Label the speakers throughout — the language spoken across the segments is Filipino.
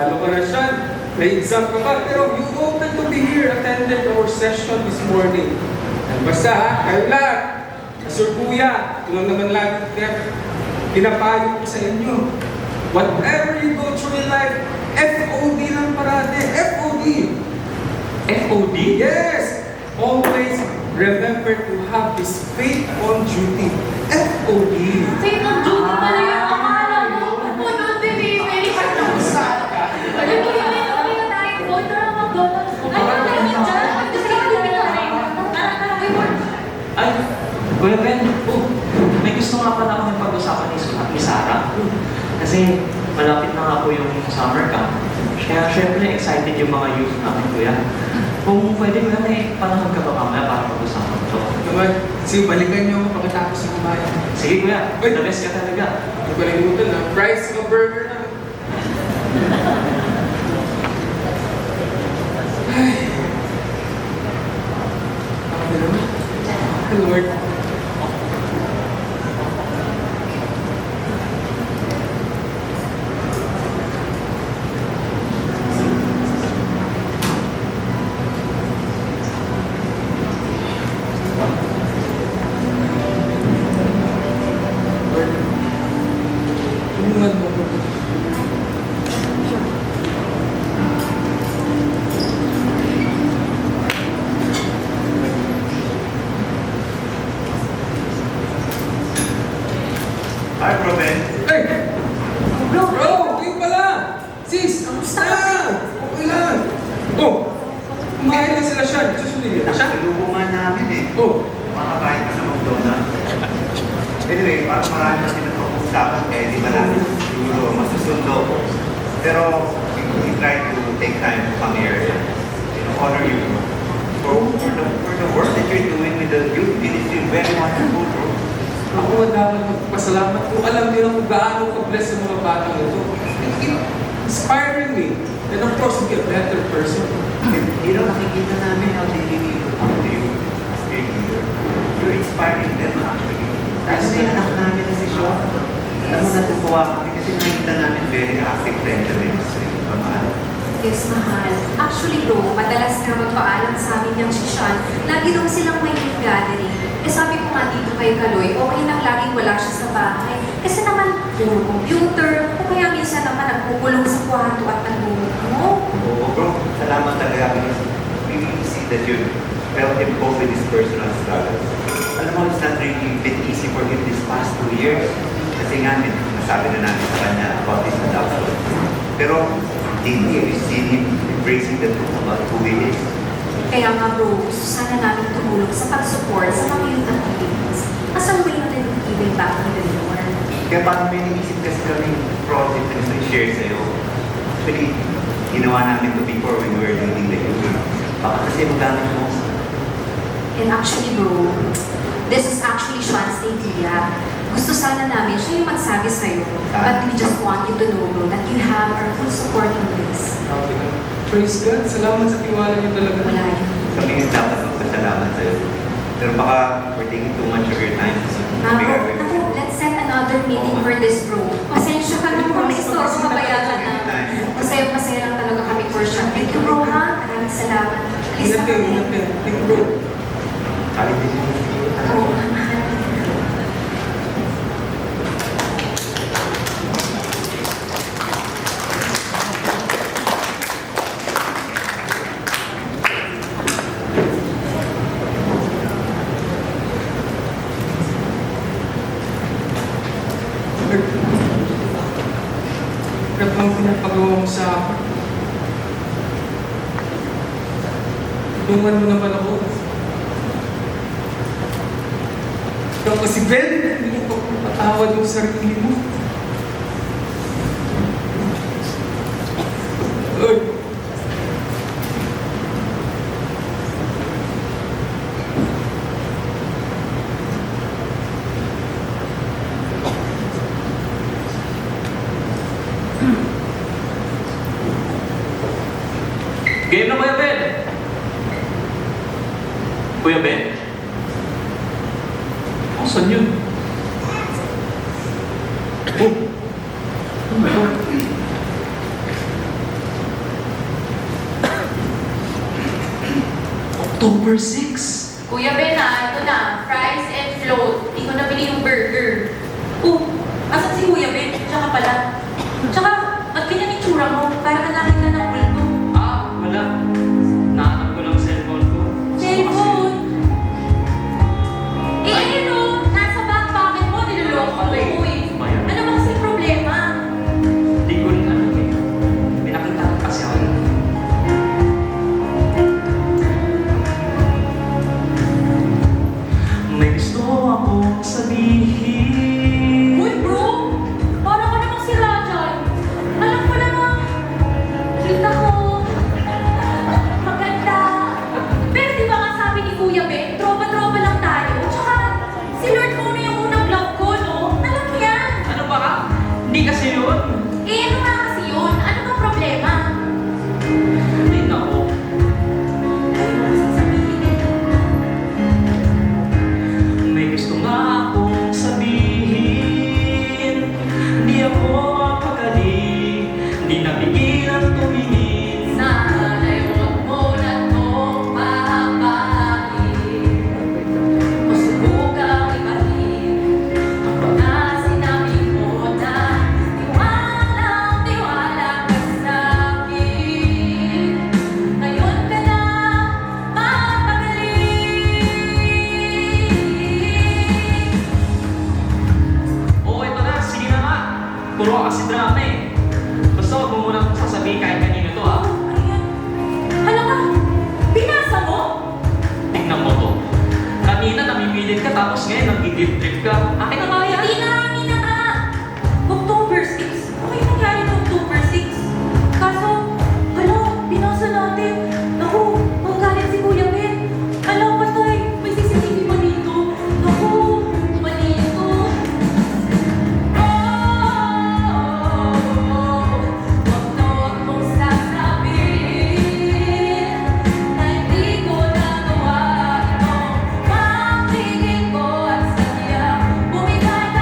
Speaker 1: lalo ka na siya. May exam ka ba? Pero you open to be here, attended our session this morning. And basta ha, kayo lahat, Sir Kuya, ito lang naman lagi pinapayo ko sa inyo. Whatever you go through in life, FOD lang parate. FOD.
Speaker 2: FOD?
Speaker 1: Yes! Always remember to have this faith on duty. FOD.
Speaker 3: Faith on duty pala yung akala mo. Puno, baby. Very hard na usap. Alam ko yun, ito kami na tayo. Vote na lang McDonald's. Ay, ano tayo dyan? Ang gusto ko dito na rin.
Speaker 2: Ay, Kuya Ben, may gusto nga pala kami pag-usapan ni Sarah. Kasi malapit na nga po yung summer camp. Kaya syempre excited yung mga youth namin, Kuya. Kung pwede mo yan panahon ka ba mamaya para pag-usapan ito?
Speaker 1: Naman, sige, balikan niyo ako pagkatapos ng kumain.
Speaker 2: Sige, Kuya.
Speaker 1: Uy!
Speaker 2: The best ka talaga.
Speaker 1: Hindi ko nalimutan na, price of burger na. Ay. Okay naman. Lord. Tulungan mo ako.
Speaker 4: Hi, Bro Ben.
Speaker 1: Ay!
Speaker 3: Bro,
Speaker 1: Bro! Kayo pala! Sis! Kamusta? Okay lang. Oh! Kumain na sila siya. Susunod na siya.
Speaker 4: Nagulungan namin eh.
Speaker 1: Oh!
Speaker 4: Makakain ka sa McDonald's. Anyway, parang marami na pinag-uusapan eh, di ba namin siguro masusundo. Pero we try to take time to come here and honor you for the work that you're doing with the youth ministry. Very wonderful, bro.
Speaker 1: Ako dapat magpasalamat kung alam nila kung gaano ka-bless ang mga batang ito. Inspiring me. And of course, to be a better person.
Speaker 4: You know, nakikita namin how they really look up to you as their leader. You're inspiring them actually. Tapos may anak namin na si Sean. Alam mo, natutuwa kami kasi nakikita namin very active friend sa ministry. Pamahal.
Speaker 3: yes, mahal. Actually, bro, madalas na magpaalam sa amin yung si Sean. Lagi daw silang may youth gathering. Eh sabi ko nga dito kay Kaloy, okay lang laging wala siya sa bahay. Kasi naman, puro computer, o kaya minsan naman nagpukulong sa kwarto at nagmumukmo.
Speaker 4: Oo, bro. Salamat talaga because we really see that you felt him cope with his personal struggles. Alam mo, it's not really been easy for him these past 2 years. Kasi nga, nasabi na namin sa kanya about his adoption. Pero, daily, we've seen him embracing the truth about who he is.
Speaker 3: Kaya nga bro, gusto sana namin tumulong sa pag-support sa mga youth activities as a way na giving back to the Lord.
Speaker 4: Kaya parang may naisip kasi kami project na gusto i-share sa'yo. Actually, ginawa namin to before when we were leading the youth. Baka kasi magamit mo.
Speaker 3: And actually bro, this is actually Sean's idea. Gusto sana namin siya yung magsabi sa'yo. But we just want you to know bro, that you have our full support in this.
Speaker 1: Okay na. Praise God. Salamat sa tiwala niyo talaga.
Speaker 3: Wala yun.
Speaker 4: Kami yung dapat magpasalamat sa'yo. Pero baka we're taking too much of your time.
Speaker 3: Ako, let's set another meeting for this bro. Pasensya ka na kung may store sa kabayaran na. Masaya lang talaga kami for sure. Thank you bro ha. Maraming salamat. Alis
Speaker 1: Ingat
Speaker 3: na
Speaker 1: kayo,
Speaker 3: kami.
Speaker 1: ingat kayo. Thank you, bro.
Speaker 4: Kahit din mo
Speaker 3: Oo, mahal.
Speaker 1: Hirap ang pinapagawa mo sa akin. Tulungan mo naman ako. Ikaw kasi, Ben, hindi mo pa patawad yung sarili mo. Lord,
Speaker 2: Game na Kuya Ben! Kuya Ben? Saan yun? Oh! Ano ba? October 6.
Speaker 3: Kuya Ben, ito na, fries and float. Hindi ko nabili yung burger.
Speaker 5: Oh, asan si Kuya Ben? Tsaka pala. Tsaka, ba't ganyan yung tsura mo? Para ka nakita ng multo.
Speaker 2: Ah, wala. Nahanap ko lang cellphone ko.
Speaker 5: Cellphone? Eh, ayun o, nasa back pocket mo, niloloko mo eh.
Speaker 2: Ba yan?
Speaker 5: Ano ba kasi problema?
Speaker 2: Hindi ko rin alam eh. Pinakita ko kasi ako. May gusto akong sabihin.
Speaker 5: Uy, bro! Para ka namang si Rajan. Alam ko namang, kita ko, maganda. Pero di ba nga sabi ni Kuya Ben, tropa-tropa lang tayo. Tsaka, si Lord Mono yung unang love ko, no? Alam mo yan.
Speaker 2: Ano ba ka? Hindi kasi yun.
Speaker 5: Eh, ano nga kasi yun? Ano bang problema?
Speaker 2: Ay, nako.
Speaker 5: Ayaw mo kasi sabihin eh.
Speaker 2: May gusto nga akong sabihin. Di ako mapakali. Di napigilan tumingin.
Speaker 5: Sana yun mo na itong mahabain. O subukang ibahin ang mga sinabi mo na tiwala ka sa'kin. Ngayon ka na mapagaling.
Speaker 2: Oo, ito na. Sige na nga. Puro ka kasi drama eh. Basta huwag mo munang sasabihin kahit kanino to ah.
Speaker 5: Ayan. Hala ka, binasa mo?
Speaker 2: Tignan mo to. Kanina namimilit ka tapos ngayon nag-guilt trip ka. Akin na nga yan.
Speaker 5: Hindi na ka. October 6. Okay nangyari ng October 6. Kaso, hala, binasa natin. Naku, magalit si Kuya Ben. Hala, patay. May CCTV pa dito. Naku, mali ito. Wag na wag mong sasabihin na hindi ko nagawa ito. Pag-tingin ko at sadya, bumigay ka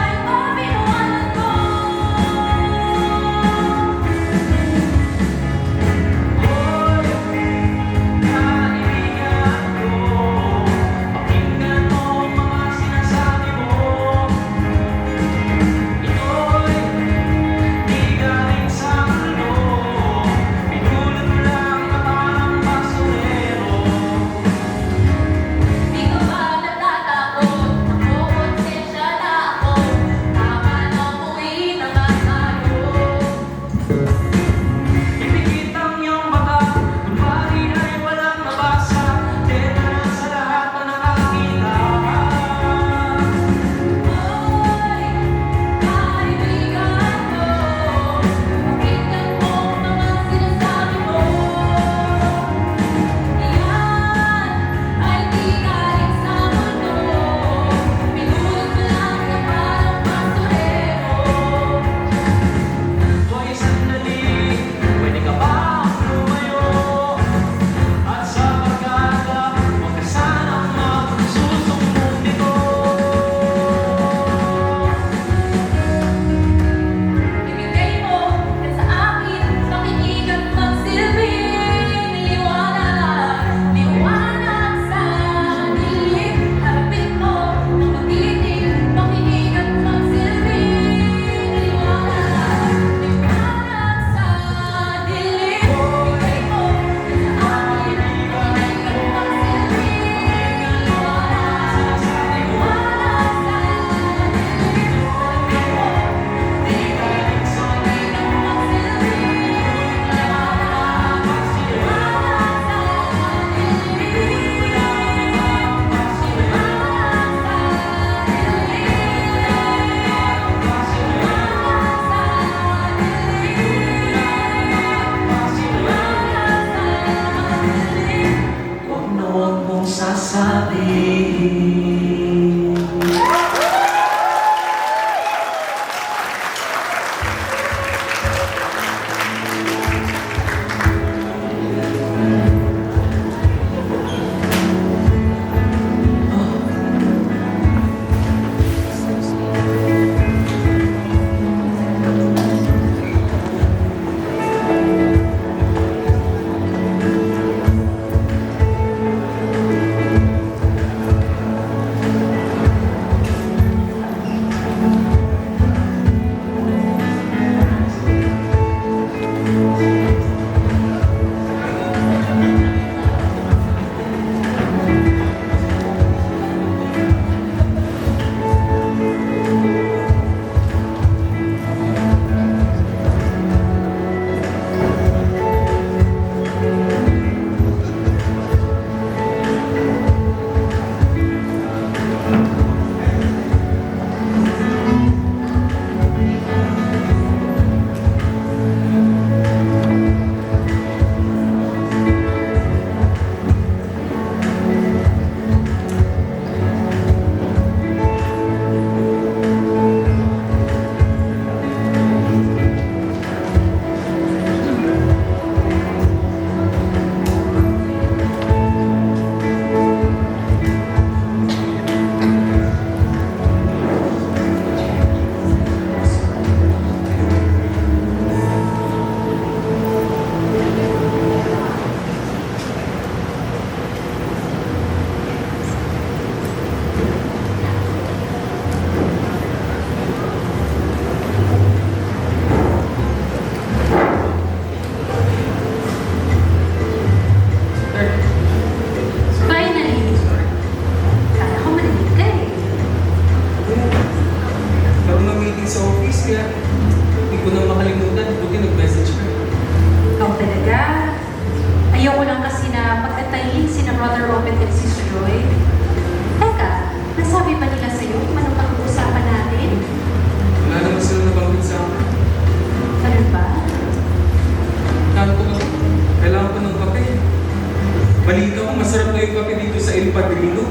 Speaker 1: masarap na yung kape dito sa El Padrino.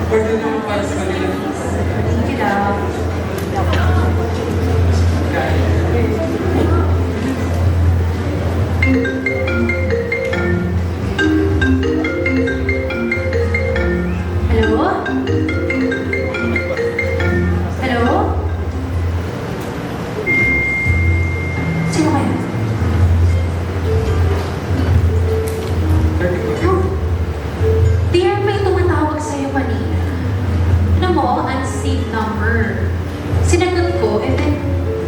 Speaker 1: Pwede naman para sa kanila.
Speaker 3: Thank you, love. Hello? Hello? Sino kayo?
Speaker 1: Pwede ba?
Speaker 3: Oh, dear, may tumatawag sa'yo kanina. Ano mo, unsafe number. Sinagot ko, and then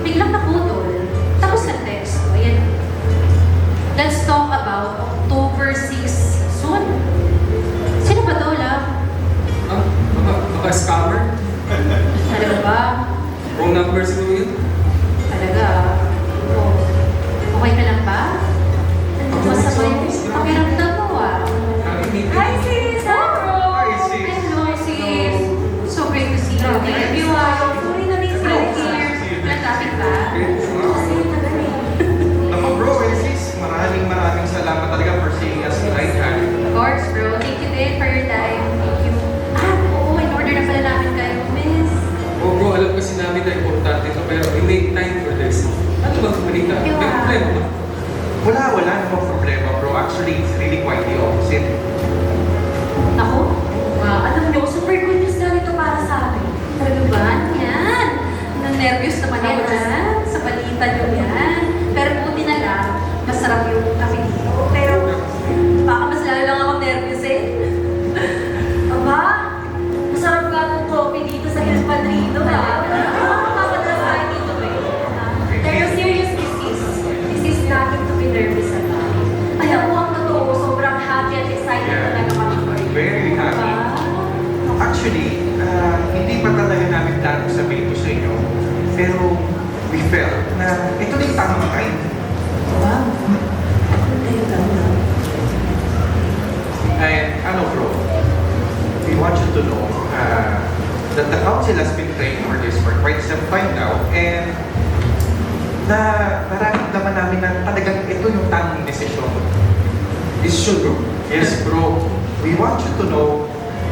Speaker 3: biglang naputol. Tapos nag-text ko, ayan. Let's talk about October 6 soon. Sino ba to, love?
Speaker 1: Ah, baka scammer?
Speaker 3: Talaga ba?
Speaker 1: Wrong number siguro yun?
Speaker 3: Talaga? Oh. Okay ka lang ba? Masama yung pakiramdam mo, ah. Hi, sis!
Speaker 1: Hi, sis.
Speaker 3: Hello, sis! So great to see you again. You are sorry na rin here. Nag-traffic ba? Kasi tagal eh.
Speaker 6: Naku bro, and sis, maraming salamat talaga for seeing us tonight.
Speaker 3: Of course, bro. Thank you din for your time. Thank you. Ah, oo, in-order na pala namin kayo, miss.
Speaker 1: Oh bro, alam kasi namin na importante ito, pero we make time for this. Ano bang kumalita? May problema ba?
Speaker 6: Wala namang problema bro. Actually, it's really quite the opposite.
Speaker 3: Ako? Alam niyo, super good news na ito para sa akin. Talaga ba? Ano yan? Nervyos naman ako dyan. Sa balita niyo yan. Pero buti na lang, masarap yung kape dito. Pero baka mas lalo lang ako nervyos eh. Aba, masarap nga itong coffee dito sa El Padrino ha. Makapadala tayo dito eh. Pero seriously sis, this is nothing to be nervous about. Alam mo ang totoo, sobrang happy at excited talaga kami for you.
Speaker 6: Very happy. Actually, hindi pa talaga namin plano sabihin ko sa inyo. Pero we felt na ito na yung tamang time.
Speaker 3: Wow.
Speaker 6: And ano bro, we want you to know that the council has been praying for this for quite some time now. And nararamdaman namin na talagang ito yung tamang desisyon.
Speaker 1: Decision bro?
Speaker 6: Yes bro, we want you to know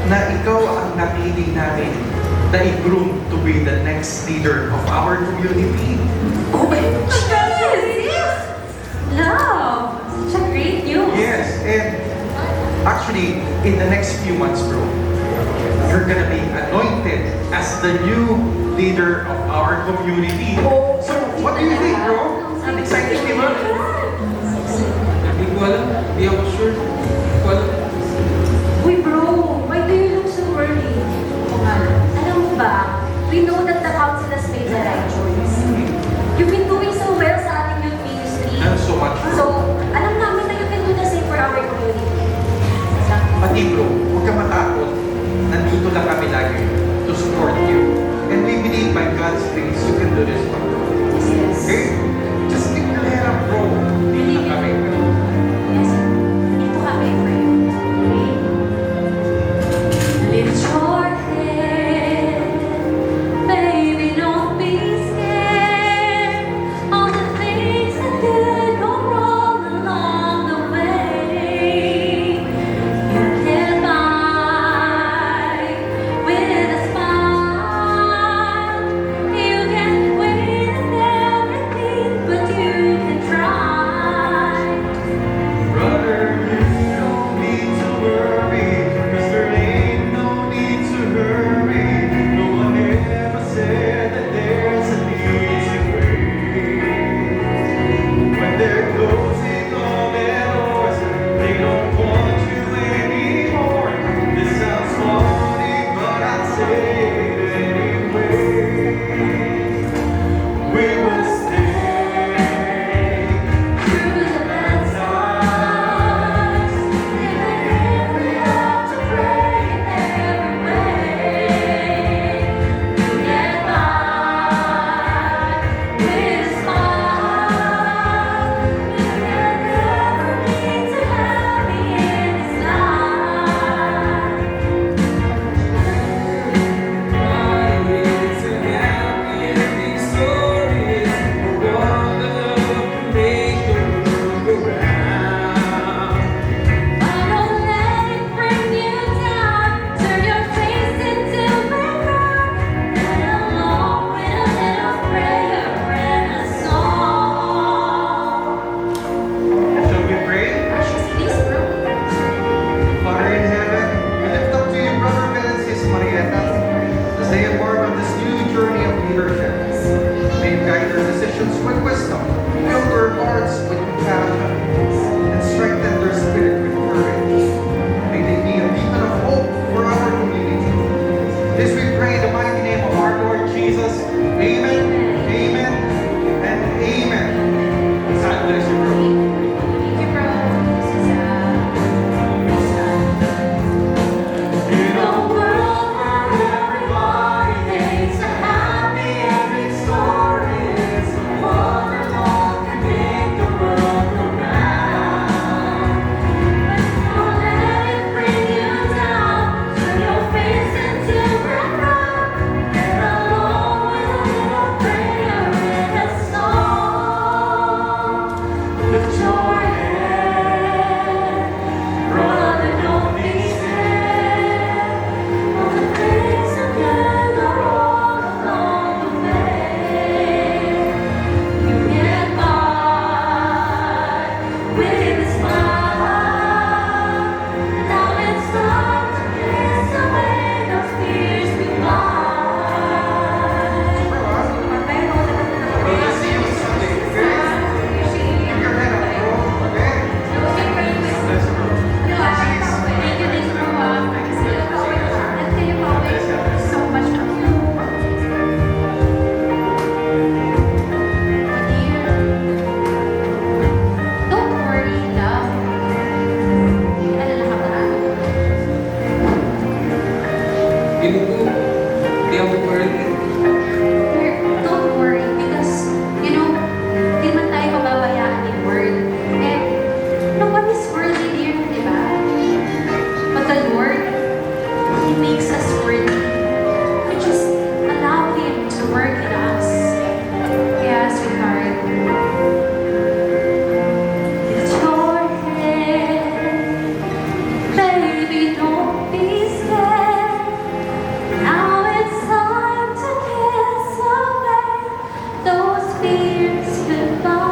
Speaker 6: na ikaw ang napili namin na i-groom to be the next leader of our community.
Speaker 3: Oh my gosh! Yes! Love! Such a great news!
Speaker 6: Yes, and actually, in the next few months bro, you're gonna be anointed as the new leader of our community. So, what do you think bro? Excited di ba?
Speaker 1: Hindi ko alam. Hindi ako sure. Hindi ko alam.
Speaker 3: Uy bro, why do you look so early? Oo nga. Alam mo ba, we know that the council has made the right choice. You've been doing so well sa ating youth ministry.
Speaker 6: Thanks so much bro.
Speaker 3: So, alam namin na you can do the same for our community.
Speaker 6: Pati bro, huwag ka matakot. Nandito lang kami lagi to support you. And we believe by God's grace, you can do this one bro.
Speaker 3: Yes.
Speaker 6: Okay? Just declare up bro. We'll see you Sunday, okay? Keep your head up, bro, okay? Let's go.
Speaker 3: Don't worry, love. Alala ka ba?
Speaker 1: Feeling ko, di ako worried.
Speaker 3: Don't worry, because, you know, di man tayo mababayaan ni Word. And, no one is worthy dear, di ba? But the Lord, He makes us worthy. We just allow Him to work in us. Kaya, sweetheart, lift your head. Baby, don't be scared. Now it's time to kiss away those fears goodbye.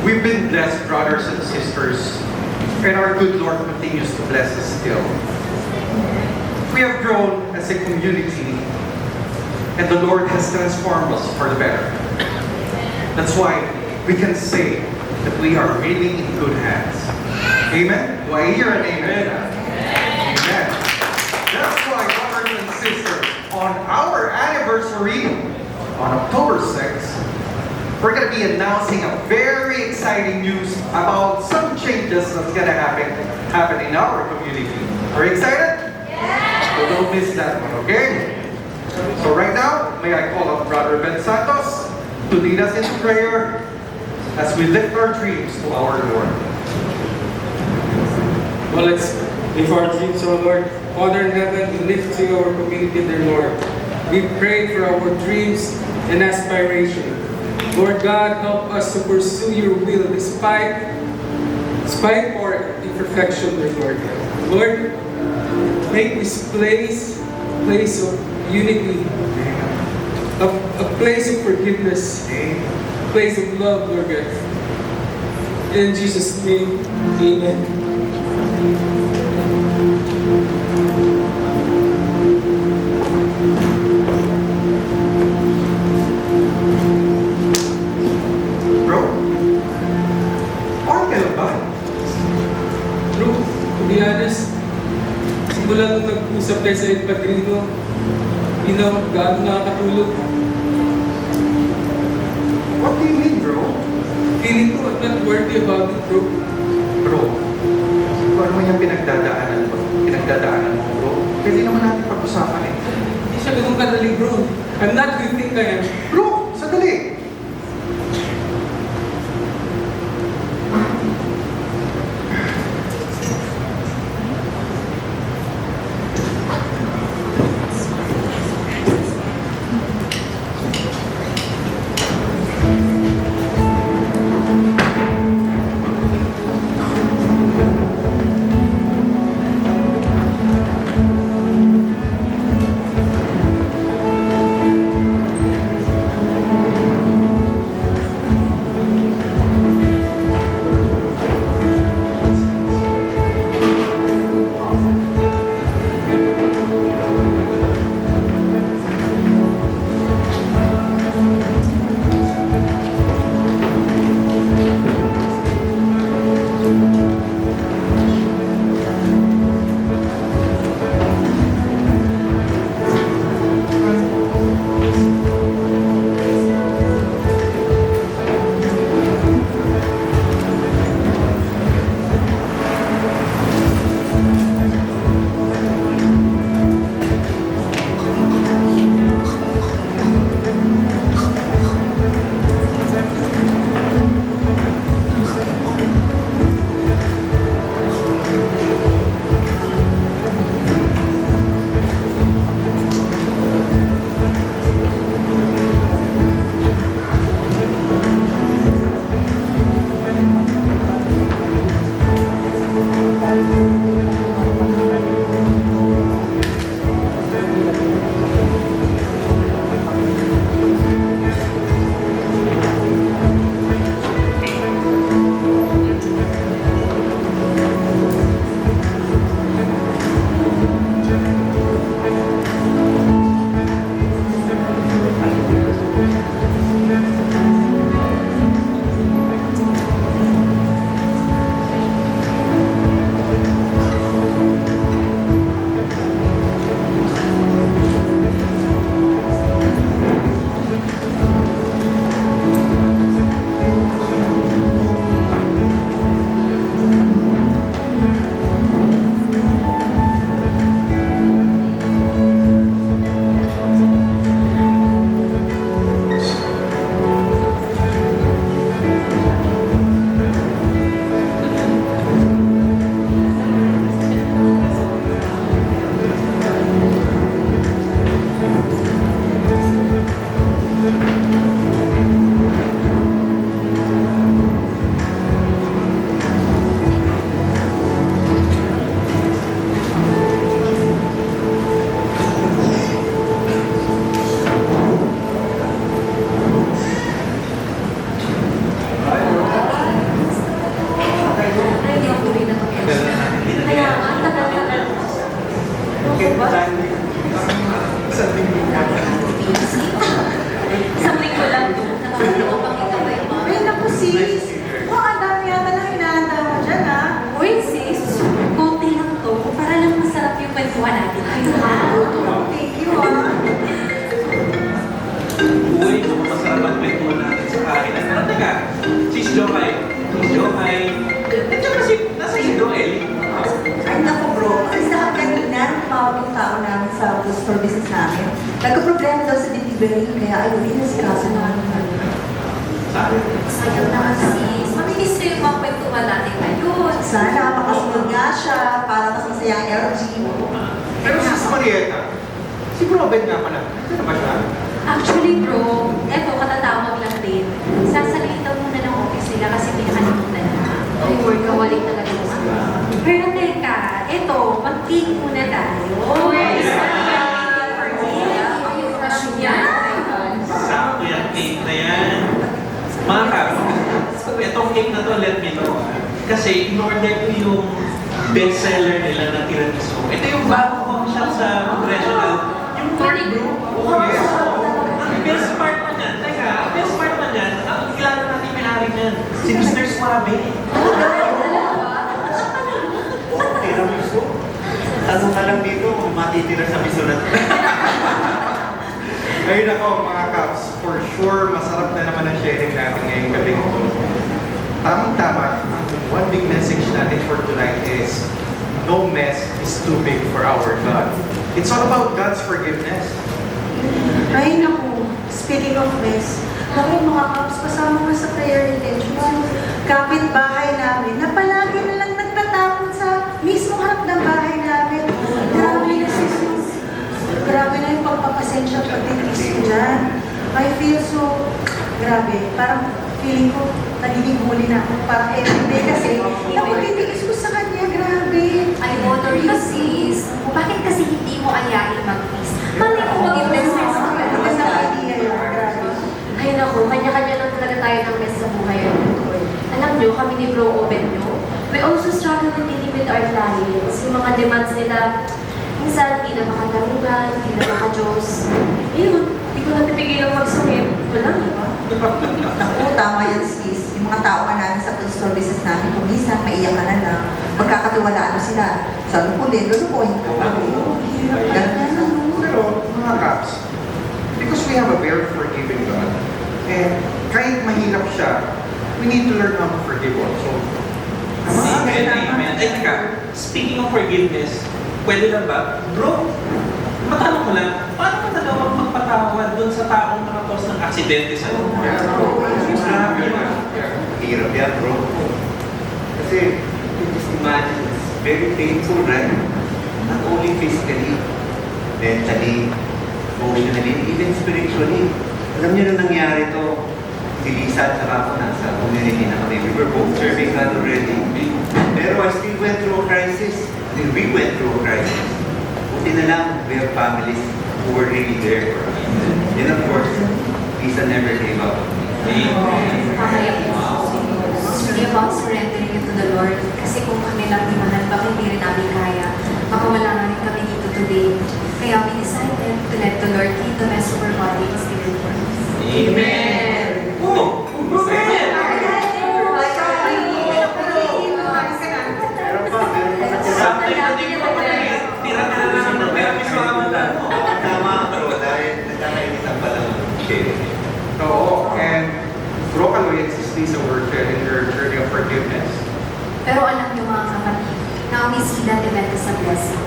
Speaker 6: We've been blessed, brothers and sisters, and our good Lord continues to bless us still. We have grown as a community, and the Lord has transformed us for the better. That's why we can say that we are really in good hands. Amen? Do I hear an amen? Amen. That's why, brothers and sisters, on our anniversary, on October 6th, we're going to be announcing a very exciting news about some changes that's going to happen in our community. Are you excited? Yeah! So don't miss that one, okay? So right now, may I call up Brother Ben Santos to lead us into prayer as we lift our dreams to our Lord.
Speaker 1: Well, let's lift our dreams, O Lord. Father in heaven, we lift to our community, dear Lord. We pray for our dreams and aspiration. Lord God, help us to pursue your will despite our imperfection, dear Lord. Lord, make this place a place of unity, a place of forgiveness, a place of love, Lord God. In Jesus' name, amen.
Speaker 6: Bro, okay ka lang ba?
Speaker 1: Bro, to be honest, simula nung nag-usap tayo sa El Padrino, hindi na ako gaano nakakatulog.
Speaker 6: What do you mean, bro?
Speaker 1: Feeling ko, I'm not worthy about it, bro.
Speaker 6: Bro, kung ano man yung pinagdadaanan mo, bro, pwede naman natin pag-usapan eh.
Speaker 1: Hindi siya ganun kadali, bro. I'm not who you think I am.
Speaker 6: Bro, sandali!
Speaker 5: Isang linggo lang to.
Speaker 3: Ay, naku sis. Oh, ang dami yata na hinahanda mo dyan, ha? Uy, sis. Konti lang to. Para lang masarap yung kwentuhan natin. Thank you, ha?
Speaker 2: Uy, masarap ang kwentuhan natin sa kahinan. Pero teka, sis Jokay. Sis Jokay. Nandiyan kasi, nasa si Joel.
Speaker 7: Ay, naku bro, kasi sa kanina, tumawag yung tao namin sa food store business namin. Nagka-problema daw sa delivery, kaya ayun, inasikaso namin.
Speaker 2: Sabi.
Speaker 3: Sayang naman sis. Maminis ko yung mga kwentuhan natin ngayon.
Speaker 7: Sana makasunod nga siya para mas masaya ang LG.
Speaker 6: Pero sis Marieta, si Robin nga pala, ano ba siya?
Speaker 3: Actually bro, eto katatawag lang din. Sasalihin daw muna ng office nila kasi pinakalimutan na. Ay, workaholic talaga mo. Pero teka, eto, mag-cake muna tayo. Yung crush niya.
Speaker 2: Sakto yung cake na yan. Mga kap, itong
Speaker 8: cake na to, let me know. Kasi in-order ko yung bestseller nila na tiramisu. Ito yung bagong coffee shop sa Congressional. Yung North Brew. Oh, yes. Ang best part pa niyan, ang best part pa niyan, ang kilala natin may-ari niyan, si Mr. Suave.
Speaker 4: Tiramisu. Tanong ka lang dito kung matitira sa miso na to.
Speaker 6: Ayun ako mga Caps, for sure masarap na naman ang sharing natin ngayong gabi ito. Tamang-tama, ang one big message natin for tonight is no mess is too big for our God. It's all about God's forgiveness.
Speaker 7: Ay, naku. Speaking of this, bakit mga Caps, kasama mo sa prayer intention, yung kapitbahay namin, na palagi na lang nagtatapon sa mismo harap ng bahay namin. Grabe na sis, grabe na yung pagpapasensya at pagtitis ko dyan. I feel so, grabe, parang feeling ko, nagiging huli na ako parang everyday kasi napagtitiis ko sa kanya, grabe.
Speaker 3: I wonder you, sis. Bakit kasi hindi mo ayain mag-miss? Mali mo mag-invest sa
Speaker 7: Maganda na idea yun, grabe.
Speaker 3: Ay naku, kanya-kanya lang talaga tayo ng mess sa buhay. Alam nyo, kami ni Bro Oben nyo, we also struggle with dealing with our clients. Yung mga demands nila, minsan hindi na makatarugan, hindi na maka-Diyos. Ayun, hindi ko na napigilang magsungit. Wala, di ba?
Speaker 7: Naku, tama yan sis. Yung mga tao nga namin sa food store business namin, kung minsan maiyak ka na lang, magkakatiwalaan mo sila. Sa lupulin, lulupuin ko. Hirap ka na.
Speaker 6: Pero mga Caps, because we have a very forgiving God, and kahit mahirap siya, we need to learn how to forgive also.
Speaker 8: Amen, amen. Ay, teka, speaking of forgiveness, pwede lang ba? Bro, matanong ko lang, paano ka nagawag magpatawad dun sa taong nakapos ng aksidente sa'yo?
Speaker 4: Hirap yan, bro. Kasi, you just imagine, it's very painful, right? Not only physically, mentally, emotionally, even spiritually. Alam niyo na nangyari to, si Lisa at saka ako nasa community na kami. We were both serving God already. Pero I still went through a crisis. We went through a crisis. Buti na lang, we have families who were really there for us. And of course, Lisa never gave up.
Speaker 3: It's really about surrendering it to the Lord. Kasi kung kami lang di mahal, baka hindi rin namin kaya. Baka wala na rin kami dito today. Kaya we decided to let the Lord lead the rest of our body and spirit for us.
Speaker 8: Amen! Oh, amen!
Speaker 4: Meron pa, meron pa.
Speaker 8: Something na din ko pa tira-tira na lang ng permis sa amalan.
Speaker 4: Tama, bro, dahil nagkakainitan pa lang.
Speaker 6: Oo, and Bro Kaloy and Sis Lisa were in their journey of forgiveness.
Speaker 3: Pero alam niyo mga kapatid, now we see that event as a blessing.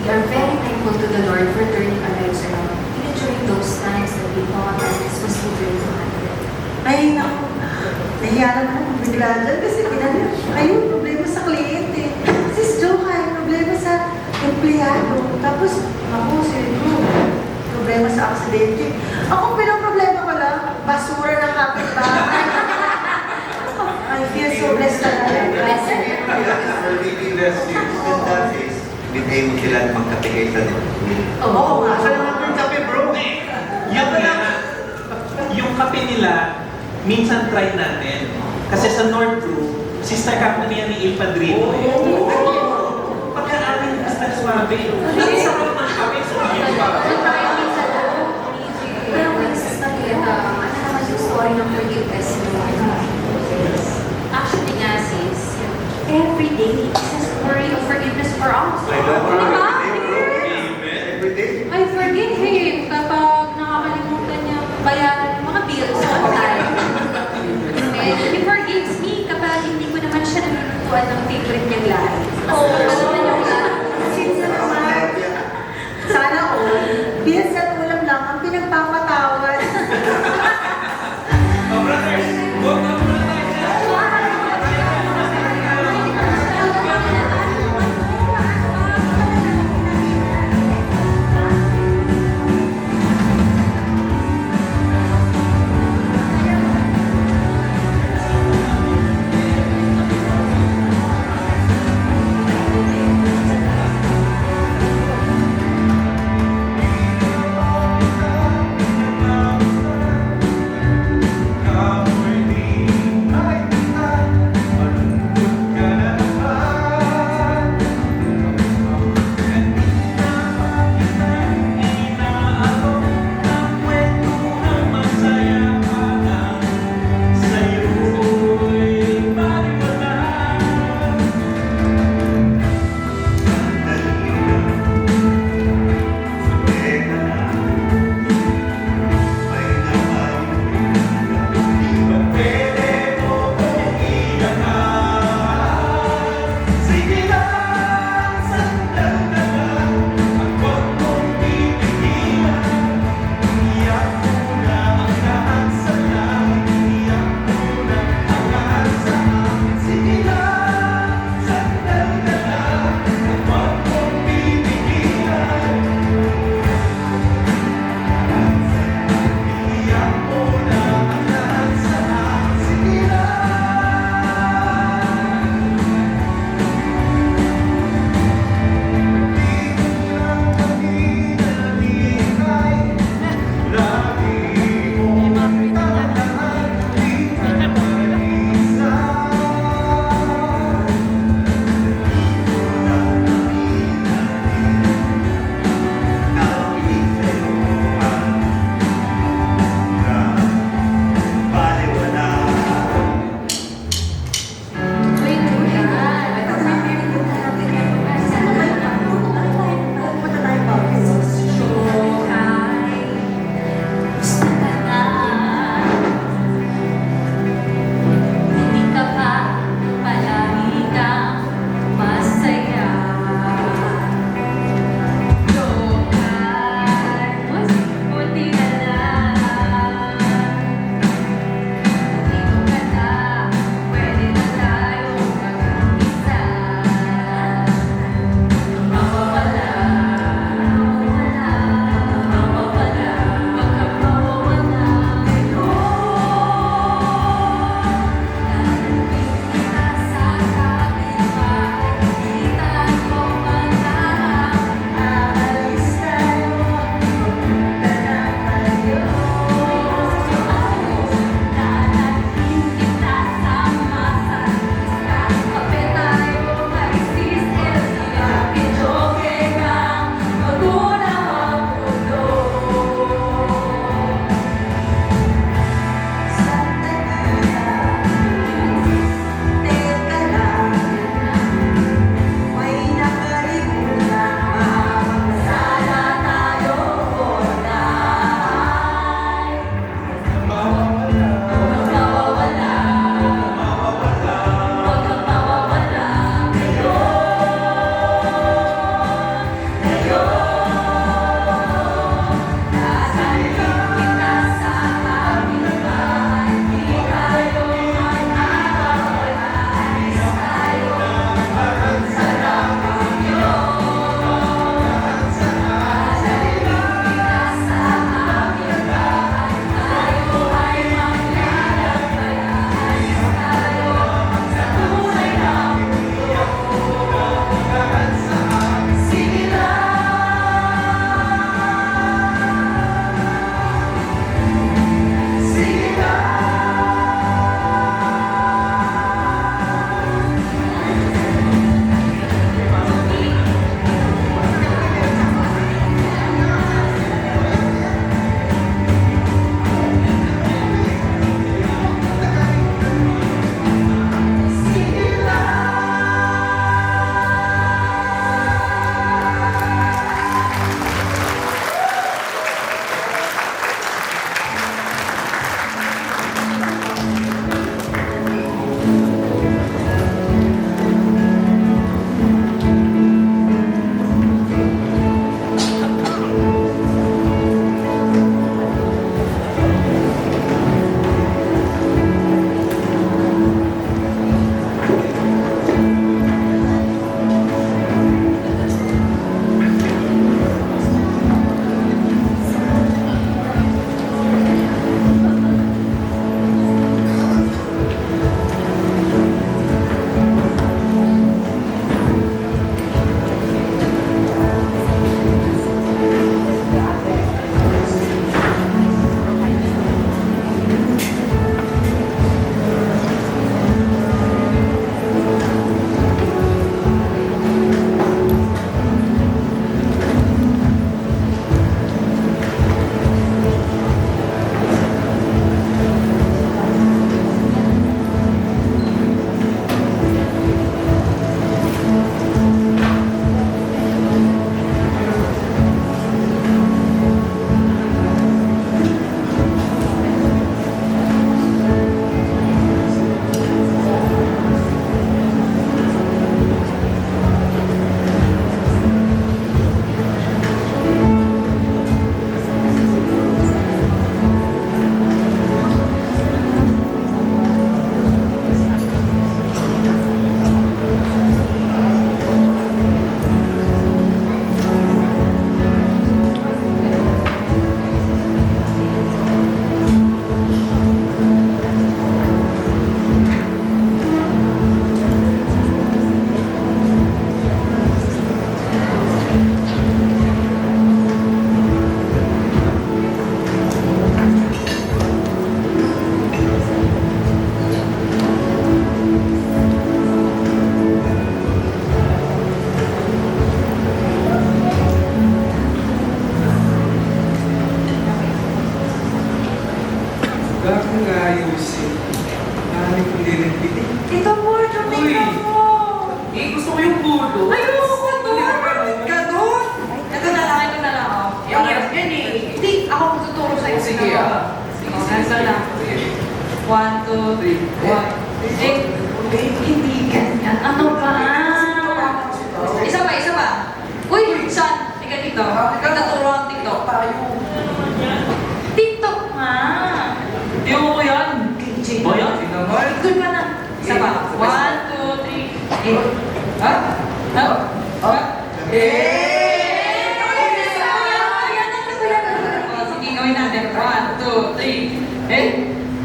Speaker 3: We are very thankful to the Lord for turning our lives around. Even during those times that we thought that this was too great to happen.
Speaker 7: Ay, naku. Nahiya naman ako bigla dyan kasi pinanong, ayun, problema sa kliyente. Sis Johan, problema sa empleyado. Tapos, ako, sino? Problema sa aksidente. Ako, problema ko lang, basura ng kapitbahay. I feel so blessed talaga.
Speaker 4: That is, binay mo sila magkape sa
Speaker 7: Oo nga.
Speaker 4: Saan naman yung kape, bro?
Speaker 8: Yun nga, yung kape nila, minsan try natin. Kasi sa North Brew, sister company yan ni Il Padrino eh. Pagka-amin ni Mr. Suave, ang sarap ng kape sa iba.
Speaker 3: Pero may Marieta, ano naman yung story ng forgiveness mo?
Speaker 5: Actually nga sis, every day, it's a story of forgiveness for us.
Speaker 4: I love
Speaker 5: Di ba?
Speaker 4: Every day.
Speaker 5: I forgive him kapag nakakalimutan niya bayaran yung mga bills on time. And he forgives me kapag hindi ko naman siya nalulutuan ng favorite niyang lahat.
Speaker 7: Oo.
Speaker 5: Alam mo yung lahat?
Speaker 7: Since naman, sana all, minsan ulam lang ang pinagpapatawad.
Speaker 8: Oh, brothers, go na
Speaker 5: tingnan mo.
Speaker 8: Eh, gusto ko yung pulo.
Speaker 5: Ayoko to.
Speaker 8: Ganon!
Speaker 5: Ito na lang, ito na lang. Oh. Yung hirap yan eh. Hindi, ako magtuturo sa'yo.
Speaker 8: Sige, ah.
Speaker 5: Sige, ganito lang. 1, 2, 3, 1. Hindi ganyan. Ano ba? Isa pa, isa pa. Uy, Sean, tika dito. Nagtaturo ang TikTok. TikTok nga.
Speaker 2: Yung ko yan. Ba yan?
Speaker 5: Doon ka na. Isa pa. 1, 2, 3, 8. Sige, gawin natin. 1, 2, 3,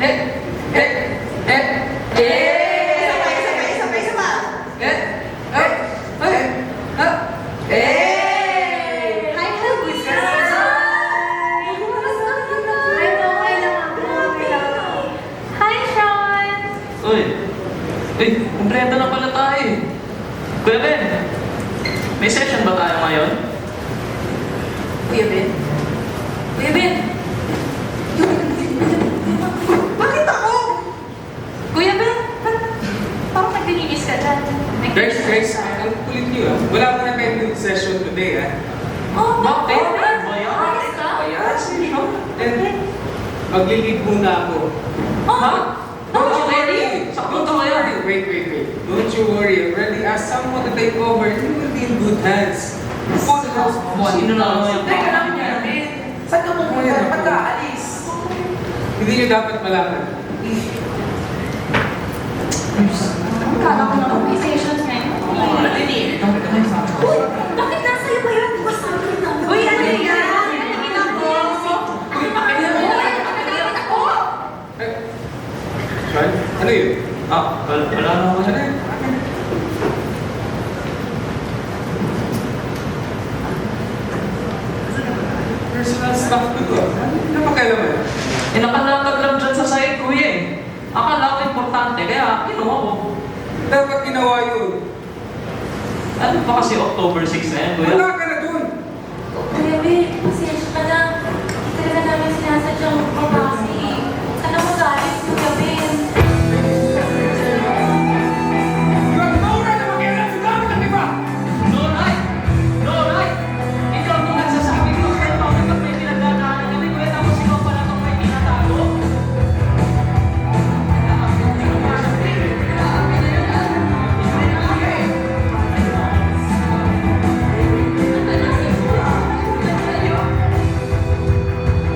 Speaker 3: Hi, Hagus! Hi, Sean!
Speaker 2: Uy. Uy, kumpleto na pala tayo. Kuya Ben, may session ba tayo ngayon?
Speaker 5: Kuya Ben? Kuya Ben? Bakit ako? Kuya Ben? Parang naglilinis ka dyan.
Speaker 1: Guys, ang kulit niyo ah. Wala mo na pending session today ah.
Speaker 5: Oh,
Speaker 2: Bakit?
Speaker 5: Bayan? Ayos ka?
Speaker 1: And maglilid muna ako.
Speaker 5: Ha?
Speaker 1: Don't you worry.
Speaker 2: Sakto
Speaker 1: Don't you
Speaker 2: tayo.
Speaker 1: worry. Wait. Don't you worry. Already asked someone to take over. You will be in good hands. Full house.
Speaker 2: Sino na ako yung
Speaker 8: Teka lang, Kuya Ben. Saan ka pupunta? Ba't ka aalis?
Speaker 1: Hindi niyo dapat malaman.
Speaker 3: Kala ko naman may sessions ngayon. Uy, bakit nasa iyo ba yan? Di ba sabi ko na?
Speaker 5: Uy, ano yan? Tingnan ko.
Speaker 1: Sean, ano yun?
Speaker 2: Wala na ako
Speaker 1: Ano
Speaker 2: yan.
Speaker 1: yun? Personal stuff ko to. Ano pa kailangan?
Speaker 2: Eh, nakalatag lang dyan sa side, kuya eh. Akala ko importante, kaya kinuha ko.
Speaker 1: Dapat ginawa yun.
Speaker 2: Ano ba kasi October 6 na yan, kuya?
Speaker 1: Wala ka na dun.
Speaker 5: Kuya Ben, pasensya ka na. Hindi talaga namin sinasadyang babasi. Sana magalit, Kuya Ben.
Speaker 1: You have no right na mag-ilan sa gamit ng iba!
Speaker 2: No right! No right! Ikaw nung nagsasabi ko sa bakit pag may pinagdadaanan kami, kuya, tapos ikaw pala itong may tinatago?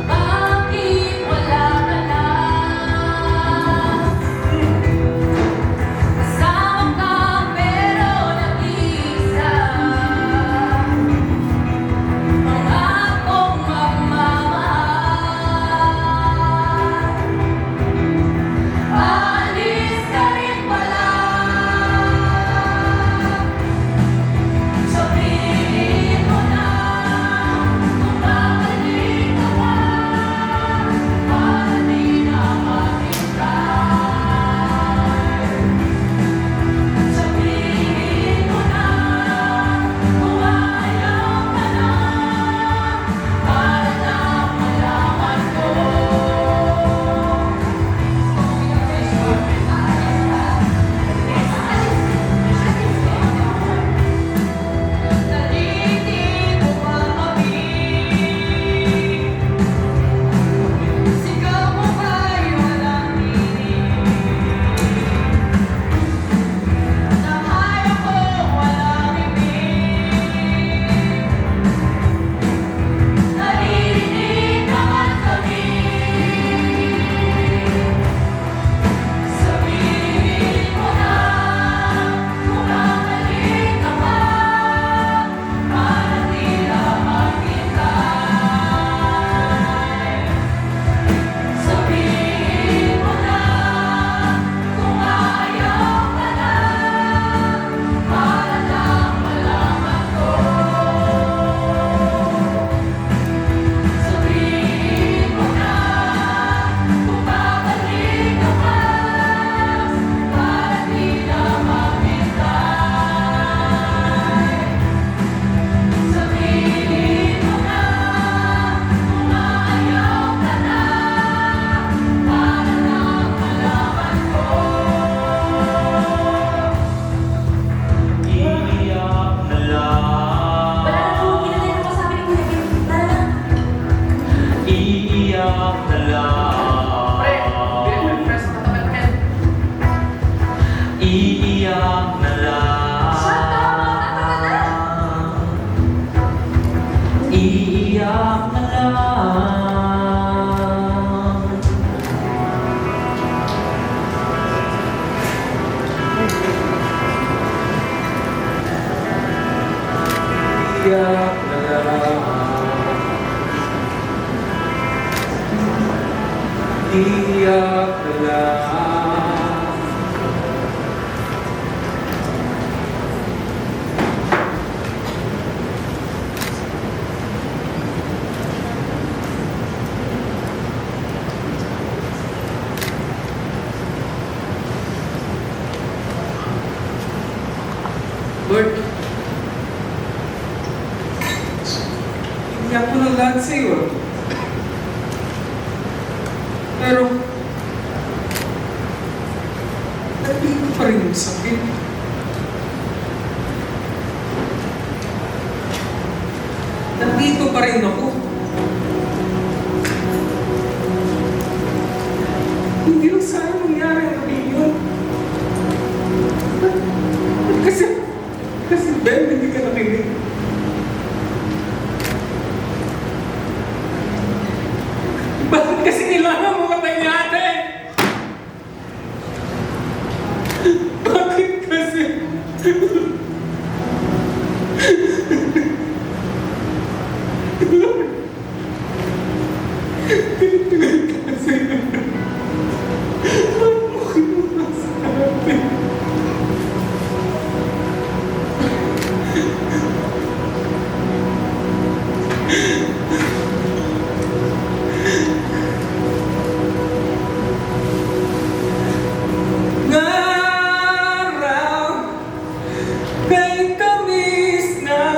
Speaker 5: Bakit
Speaker 1: Iyak na lang. Iyak na lang. Lord, iyak ko ng lahat sa'yo. Pero, nandito pa rin yung sakit. Nandito pa rin ako. Hindi lang sana mangyari ang yun. Kasi Ben, hindi ka nakinig. Bakit kasi kailangan mamatay ni ate? Bakit kasi? Kasi ano kinuha sa ate? Ngaraw kay tamis na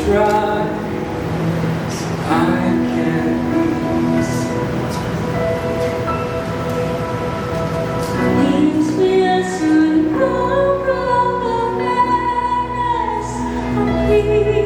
Speaker 1: try, I can't
Speaker 5: Leaves me as you go from the madness of peace.